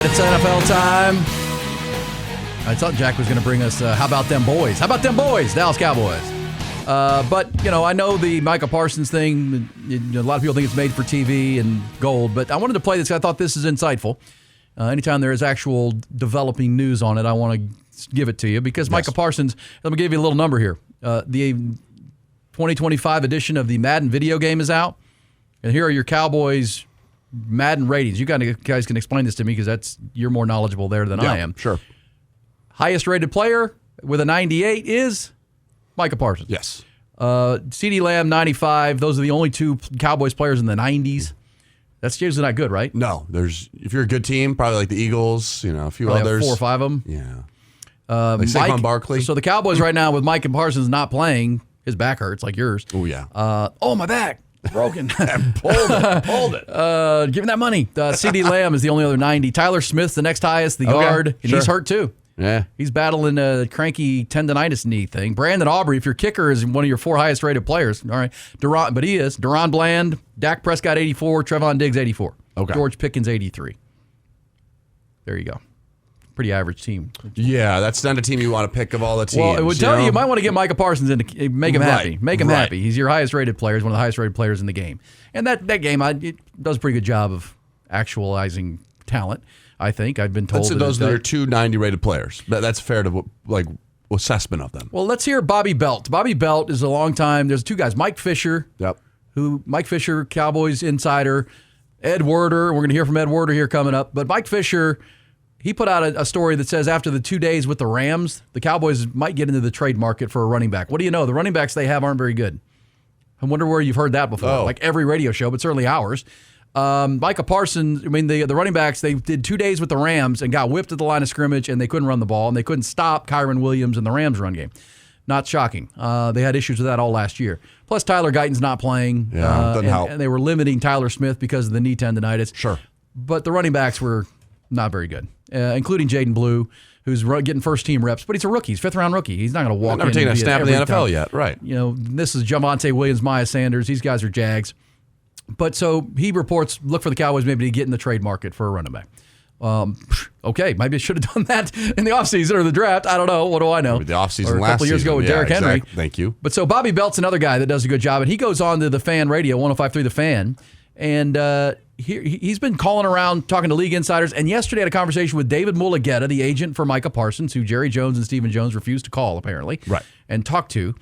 It's NFL time. I thought Jack was going to bring us, how about them boys? How about them boys, Dallas Cowboys? But, I know the Micah Parsons thing, a lot of people think it's made for TV and gold, but I wanted to play this. I thought this is insightful. Anytime there is actual developing news on it, I want to give it to you because Micah Parsons, let me give you a little number here. The 2025 edition of the Madden video game is out, and here are your Cowboys Madden ratings. You guys can explain this to me because you're more knowledgeable there than I am. Sure. Highest rated player with a 98 is Micah Parsons. Yes. CeeDee Lamb, 95. Those are the only two Cowboys players in the 90s. That's usually not good, right? No. If you're a good team, probably like the Eagles, a few probably others. 4 or 5 of them. Yeah. Like Saquon Barkley. So the Cowboys right now with Micah Parsons not playing, his back hurts like yours. Oh, yeah. My back. Broken. Hold it. Give him that money. CeeDee Lamb is the only other 90. Tyler Smith's the next highest, the guard, and he's hurt too. Yeah. He's battling a cranky tendonitis knee thing. Brandon Aubrey, if your kicker is one of your 4 highest rated players, all right. But he is. Deron Bland, Dak Prescott, 84, Trevon Diggs, 84. Okay. George Pickens, 83. There you go. Pretty average team. Yeah, that's not a team you want to pick of all the teams. Well, it would tell you might want to get Micah Parsons in to make him happy. Make him Right. happy. He's your highest rated player. He's one of the highest rated players in the game. And that game, it does a pretty good job of actualizing talent, I think. I've been told. Those are 2 90 rated players. That's fair to assessment of them. Well, let's hear Bobby Belt. Bobby Belt is a long time. There's 2 guys. Mike Fisher, Mike Fisher, Cowboys insider. Ed Werder. We're going to hear from Ed Werder here coming up. But Mike Fisher, he put out a story that says after the 2 days with the Rams, the Cowboys might get into the trade market for a running back. What do you know? The running backs they have aren't very good. I wonder where you've heard that before. Like every radio show, but certainly ours. Micah Parsons, the running backs, they did 2 days with the Rams and got whipped at the line of scrimmage, and they couldn't run the ball, and they couldn't stop Kyron Williams and the Rams run game. Not shocking. They had issues with that all last year. Plus, Tyler Guyton's not playing. Doesn't help. And they were limiting Tyler Smith because of the knee tendonitis. Sure. But the running backs were not very good, including Jaden Blue, who's getting first-team reps. But he's a rookie. He's 5th-round rookie. He's not going to walk in. Never taken a snap in the NFL yet. Right. This is Javonte Williams, Maya Sanders. These guys are Jags. But so he reports, look for the Cowboys maybe to get in the trade market for a running back. Okay, maybe I should have done that in the offseason or the draft. I don't know. What do I know? Maybe the offseason or a last couple years ago with Derrick Henry. Exactly. Thank you. But so Bobby Belt's another guy that does a good job, and he goes on to the Fan Radio, 105.3 The Fan, and he's been calling around, talking to league insiders, and yesterday had a conversation with David Mulligetta, the agent for Micah Parsons, who Jerry Jones and Stephen Jones refused to call, apparently, and talk to.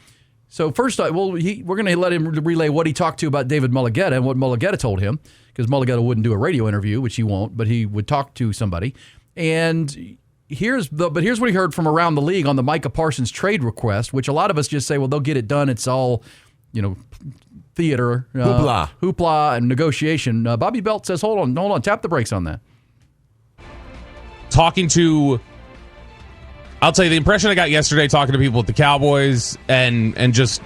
So first, we're going to let him relay what he talked to about David Mulligetta and what Mulligetta told him, because Mulligetta wouldn't do a radio interview, which he won't, but he would talk to somebody. And here's what he heard from around the league on the Micah Parsons trade request, which a lot of us just say, well, they'll get it done. It's all, theater, hoopla, and negotiation. Bobby Belt says, hold on, tap the brakes on that. I'll tell you, the impression I got yesterday talking to people at the Cowboys and just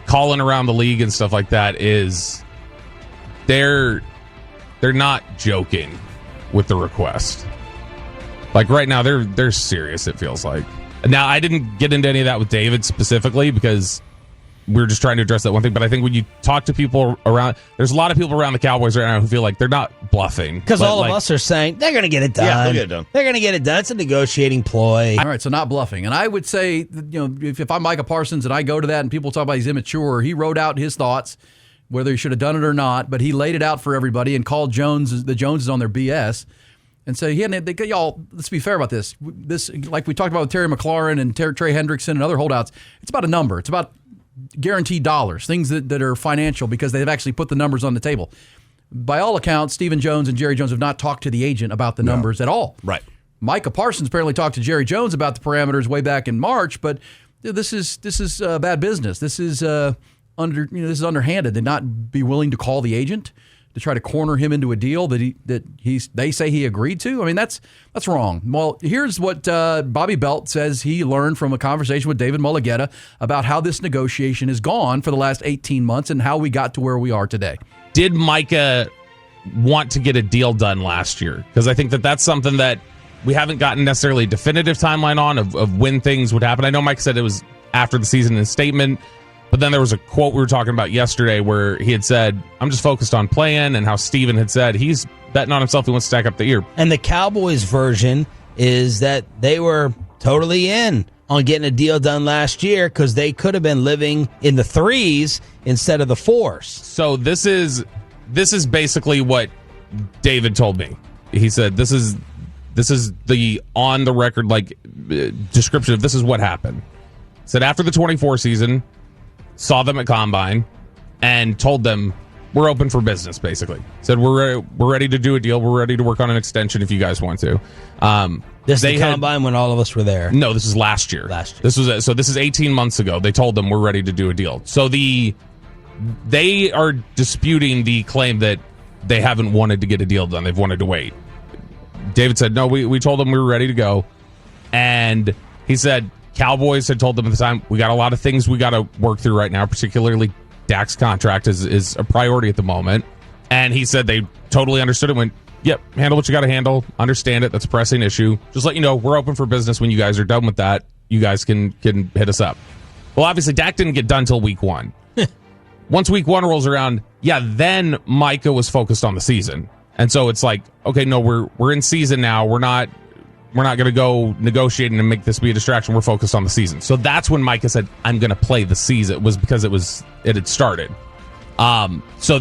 calling around the league and stuff like that is they're not joking with the request. Like right now, they're serious, it feels like. Now, I didn't get into any of that with David specifically because we were just trying to address that one thing. But I think when you talk to people around, there's a lot of people around the Cowboys right now who feel like they're not bluffing. Because all of us are saying they're going to get it done. Yeah, they'll get it done. They're going to get it done. It's a negotiating ploy. All right, so not bluffing. And I would say, if I'm Micah Parsons and I go to that and people talk about he's immature, he wrote out his thoughts, whether he should have done it or not, but he laid it out for everybody and called the Joneses on their BS. And say, y'all, let's be fair about this. This, like we talked about with Terry McLaurin and Trey Hendrickson and other holdouts, it's about a number. It's about guaranteed dollars, things that are financial because they've actually put the numbers on the table. By all accounts, Stephen Jones and Jerry Jones have not talked to the agent about the numbers at all. Right. Micah Parsons apparently talked to Jerry Jones about the parameters way back in March, but this is bad business. This is underhanded. They'd not be willing to call the agent to try to corner him into a deal they say he agreed to. I mean, that's wrong. Well, here's what Bobby Belt says he learned from a conversation with David Mulligetta about how this negotiation has gone for the last 18 months and how we got to where we are today. Did Micah want to get a deal done last year? Because I think that's something that we haven't gotten necessarily a definitive timeline on of when things would happen. I know Mike said it was after the season in his statement. But then there was a quote we were talking about yesterday where he had said, I'm just focused on playing, and how Steven had said he's betting on himself. He wants to stack up the year. And the Cowboys version is that they were totally in on getting a deal done last year because they could have been living in the 3s instead of the 4s. So this is basically what David told me. He said this is the on the record description of this is what happened. Said after the 24 season, saw them at Combine and told them we're open for business. Basically said we're ready to do a deal. We're ready to work on an extension if you guys want to. This is the Combine when all of us were there. No, this is last year. This is 18 months ago. They told them we're ready to do a deal. So they are disputing the claim that they haven't wanted to get a deal done. They've wanted to wait. David said, no, we told them we were ready to go. And he said Cowboys had told them at the time, we got a lot of things we got to work through right now, particularly Dak's contract is a priority at the moment. And he said they totally understood it, went, yep, handle what you got to handle. Understand it. That's a pressing issue. Just let you know, we're open for business when you guys are done with that. You guys can hit us up. Well, obviously, Dak didn't get done till week 1. Once week 1 rolls around, then Micah was focused on the season. And so it's like, okay, no, we're in season now. We're not going to go negotiating and make this be a distraction. We're focused on the season. So that's when Micah said, I'm going to play the season. It was because it had started. So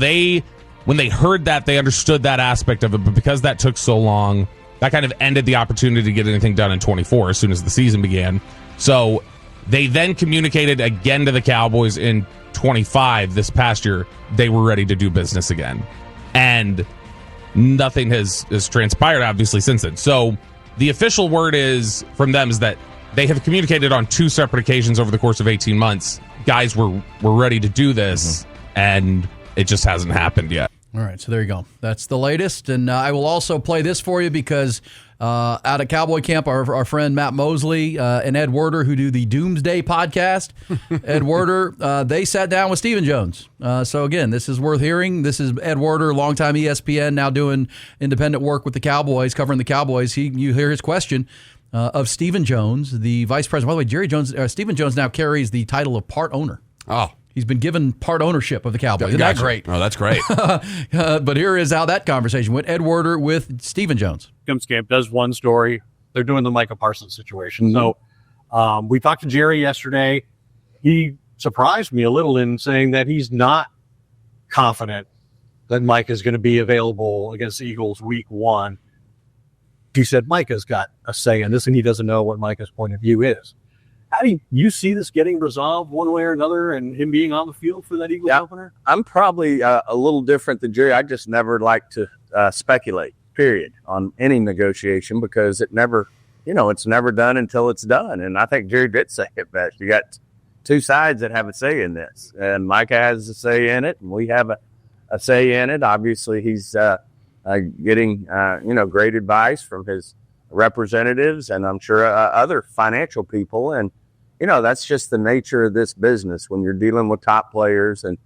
when they heard that, they understood that aspect of it. But because that took so long, that kind of ended the opportunity to get anything done in 24 as soon as the season began. So they then communicated again to the Cowboys in 25 this past year. They were ready to do business again. And nothing has transpired, obviously, since then. So the official word is from them is that they have communicated on 2 separate occasions over the course of 18 months. Guys, we're ready to do this, and it just hasn't happened yet. All right, so there you go. That's the latest, and I will also play this for you because out at Cowboy Camp, our friend Matt Mosley and Ed Werder, who do the Doomsday podcast, Ed Werder, they sat down with Stephen Jones. So again, this is worth hearing. This is Ed Werder, longtime ESPN, now doing independent work with the Cowboys, covering the Cowboys. You hear his question of Stephen Jones, the vice president. By the way, Stephen Jones now carries the title of part owner. Oh. He's been given part ownership of the Cowboys. Isn't that great? Oh, that's great. But here is how that conversation went. Ed Werder with Stephen Jones. Camp does one story. They're doing the Micah Parsons situation. So we talked to Jerry yesterday. He surprised me a little in saying that he's not confident that Micah is going to be available against the Eagles week 1. He said Micah's got a say in this, and he doesn't know what Micah's point of view is. How do you see this getting resolved one way or another and him being on the field for that Eagles opener? I'm probably a little different than Jerry. I just never like to speculate, period, on any negotiation because it never, it's never done until it's done. And I think Jerry did say it best. You got 2 sides that have a say in this. And Micah has a say in it, and we have a say in it. Obviously, he's getting, great advice from his representatives and I'm sure other financial people. And, that's just the nature of this business when you're dealing with top players. And,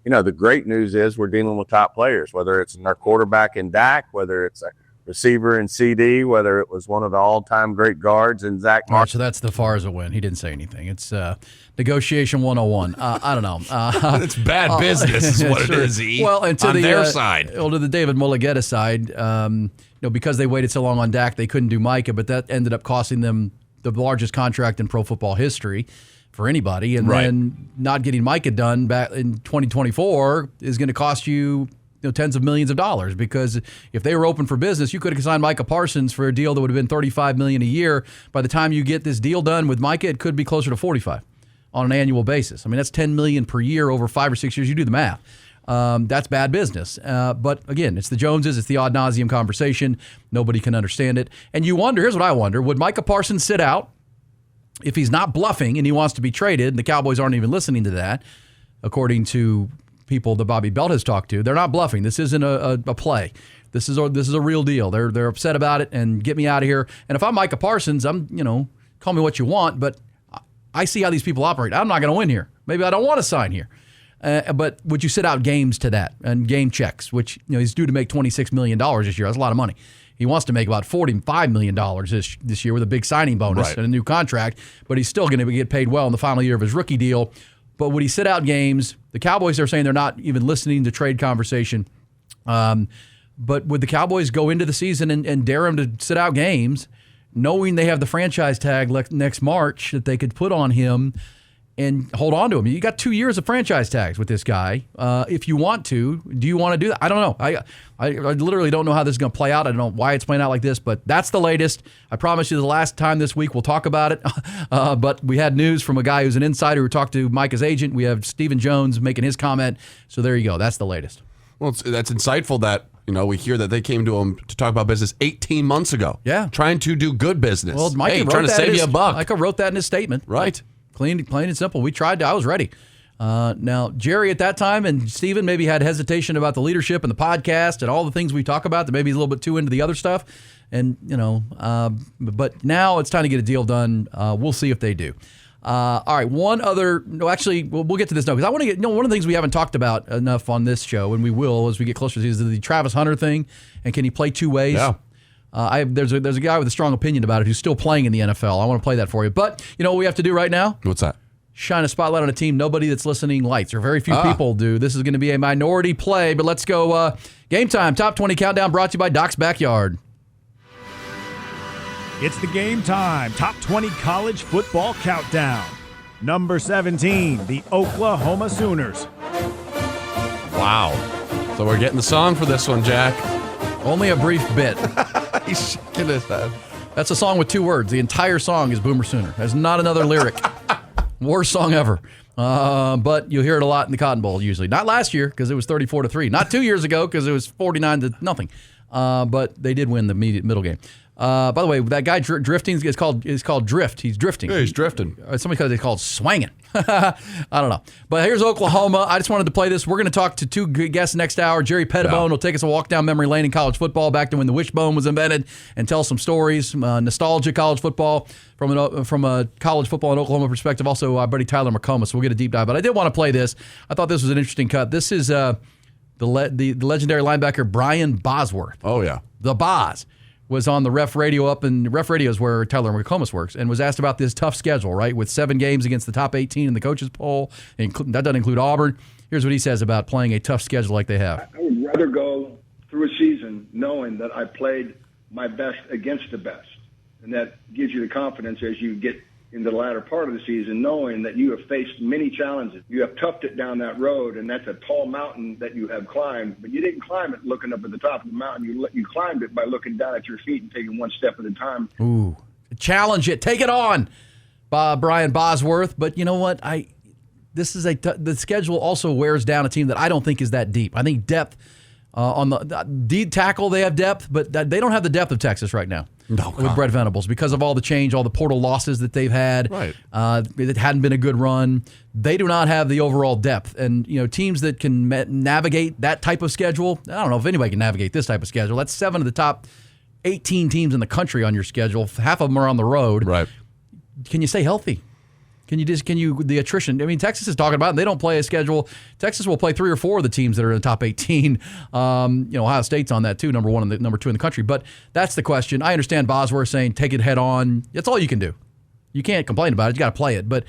the great news is we're dealing with top players, whether it's our quarterback in Dak, whether it's a receiver in CD, whether it was one of the all-time great guards in Zach Martin. All right, so that's the far as a win. He didn't say anything. It's negotiation 101. I don't know. It's bad business is what it is, E. Well, and to on their side. Well, to the David Mulligetta side, because they waited so long on Dak, they couldn't do Micah, but that ended up costing them the largest contract in pro football history for anybody. And then not getting Micah done back in 2024 is going to cost you tens of millions of dollars, because if they were open for business, you could have signed Micah Parsons for a deal that would have been $35 million a year. By the time you get this deal done with Micah, it could be closer to 45 on an annual basis. I mean, that's $10 million per year over 5 or 6 years. You do the math. That's bad business. But again, it's the Joneses. It's the ad nauseum conversation. Nobody can understand it. And you wonder, here's what I wonder, would Micah Parsons sit out if he's not bluffing and he wants to be traded? And the Cowboys aren't even listening to that, according to people that Bobby Belt has talked to. They're not bluffing. This isn't a play. This is a real deal. They're upset about it and get me out of here. And if I'm Micah Parsons, I'm call me what you want, but I see how these people operate. I'm not going to win here. Maybe I don't want to sign here. But would you sit out games to that and game checks, which he's due to make $26 million this year? That's a lot of money. He wants to make about $45 million this year with a big signing bonus and a new contract, but he's still going to get paid well in the final year of his rookie deal. But would he sit out games? The Cowboys are saying they're not even listening to trade conversation. But would the Cowboys go into the season and dare him to sit out games, knowing they have the franchise tag next March that they could put on him and hold on to him? You got 2 years of franchise tags with this guy. If you want to, do you want to do that? I don't know. I literally don't know how this is going to play out. I don't know why it's playing out like this, but that's the latest. I promise you the last time this week we'll talk about it. But we had news from a guy who's an insider who talked to Micah's agent. We have Stephen Jones making his comment. So there you go. That's the latest. Well, that's insightful that, we hear that they came to him to talk about business 18 months ago. Yeah. Trying to do good business. Well, Micah trying to save you a buck. Micah wrote that in his statement. Right. Plain and simple. We tried to. I was ready. Now, Jerry at that time and Steven maybe had hesitation about the leadership and the podcast and all the things we talk about that maybe he's a little bit too into the other stuff. And, but now it's time to get a deal done. We'll see if they do. All right, we'll get to this now because I want to get, one of the things we haven't talked about enough on this show, and we will as we get closer to is the Travis Hunter thing, and can he play two ways? Yeah. There's a guy with a strong opinion about it who's still playing in the NFL. I want to play that for you. But you know what we have to do right now? What's that? Shine a spotlight on a team nobody that's listening likes, or very few people do. This is going to be a minority play, but let's go. Game time, Top 20 Countdown brought to you by Doc's Backyard. It's the Game Time Top 20 College Football Countdown. Number 17, the Oklahoma Sooners. Wow. So we're getting the song for this one, Jack. Only a brief bit. He's shaking his head. That's a song with 2 words. The entire song is Boomer Sooner. There's not another lyric. Worst song ever. But you'll hear it a lot in the Cotton Bowl usually. Not last year because it was 34-3. Not 2 years ago because it was 49-0. But they did win the middle game. By the way, that guy drifting is called drift. He's drifting. Yeah, he's drifting. Somebody calls it called swanging. I don't know. But here's Oklahoma. I just wanted to play this. We're going to talk to 2 guests next hour. Jerry Pettibone will take us a walk down memory lane in college football back to when the wishbone was invented and tell some stories, nostalgia college football from a college football in Oklahoma perspective. Also, our buddy Tyler McComas. So we'll get a deep dive. But I did want to play this. I thought this was an interesting cut. This is the legendary linebacker Brian Bosworth. Oh, yeah. The Boz was on the Ref Radio Ref Radio is where Tyler McComas works, and was asked about this tough schedule, right, with 7 games against the top 18 in the coaches poll. That doesn't include Auburn. Here's what he says about playing a tough schedule like they have. I would rather go through a season knowing that I played my best against the best, and that gives you the confidence as you get into the latter part of the season, knowing that you have faced many challenges. You have toughed it down that road, and that's a tall mountain that you have climbed, but you didn't climb it looking up at the top of the mountain. You climbed it by looking down at your feet and taking one step at a time. Ooh, challenge it. Take it on, Brian Bosworth. But you know what? The schedule also wears down a team that I don't think is that deep. I think depth on the D tackle, they have depth, but they don't have the depth of Texas right now. No, with Brett Venables because of all the change, all the portal losses that they've had. Right. It hadn't been a good run. They do not have the overall depth. And, teams that can navigate that type of schedule, I don't know if anybody can navigate this type of schedule. That's 7 of the top 18 teams in the country on your schedule. Half of them are on the road. Right. Can you stay healthy? The attrition? I mean, Texas is talking about it. They don't play a schedule. Texas will play 3 or 4 of the teams that are in the top 18. Ohio State's on that too, number 1 and number 2 in the country. But that's the question. I understand Bosworth saying take it head on. That's all you can do. You can't complain about it. You got to play it. But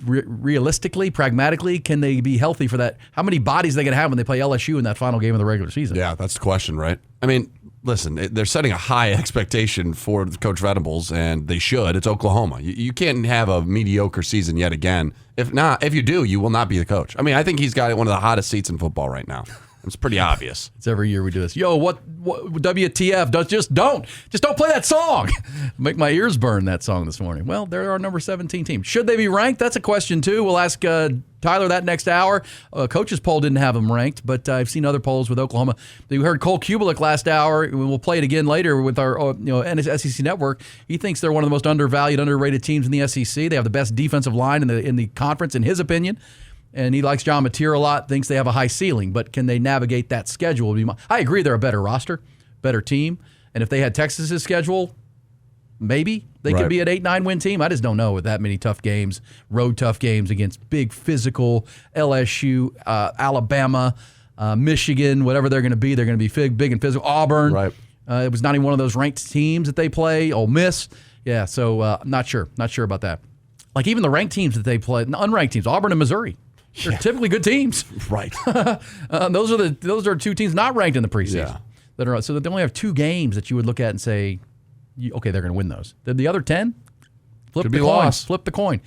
realistically, pragmatically, can they be healthy for that? How many bodies are they going to have when they play LSU in that final game of the regular season? Yeah, that's the question, right? I mean, listen, they're setting a high expectation for Coach Venables, and they should. It's Oklahoma. You can't have a mediocre season yet again. If you do, you will not be the coach. I mean, I think he's got one of the hottest seats in football right now. It's pretty obvious. It's every year we do this. Yo, what WTF? Just don't play that song. Make my ears burn, that song this morning. Well, they're our number 17 team. Should they be ranked? That's a question too. We'll ask Tyler that next hour. Coach's poll didn't have them ranked, but I've seen other polls with Oklahoma. We heard Cole Kubelik last hour. We'll play it again later with our SEC network. He thinks they're one of the most undervalued, underrated teams in the SEC. They have the best defensive line in the conference, in his opinion. And he likes John Mateer a lot, thinks they have a high ceiling, but can they navigate that schedule? I agree they're a better roster, better team. And if they had Texas's schedule, maybe they could be an 8-9 win team. I just don't know with that many tough games, road tough games against big physical LSU, Alabama, Michigan, whatever they're going to be. They're going to be big and physical. Auburn. Right. It was not even one of those ranked teams that they play. Ole Miss. Yeah, so I'm not sure. Not sure about that. Like even the ranked teams that they play, unranked teams, Auburn and Missouri. They're typically good teams. Right. Those are 2 teams not ranked in the preseason. Yeah. that are so that they only have 2 games that you would look at and say, okay, they're going to win those. The other 10, flip Could the be coin. lost. Flip the coin.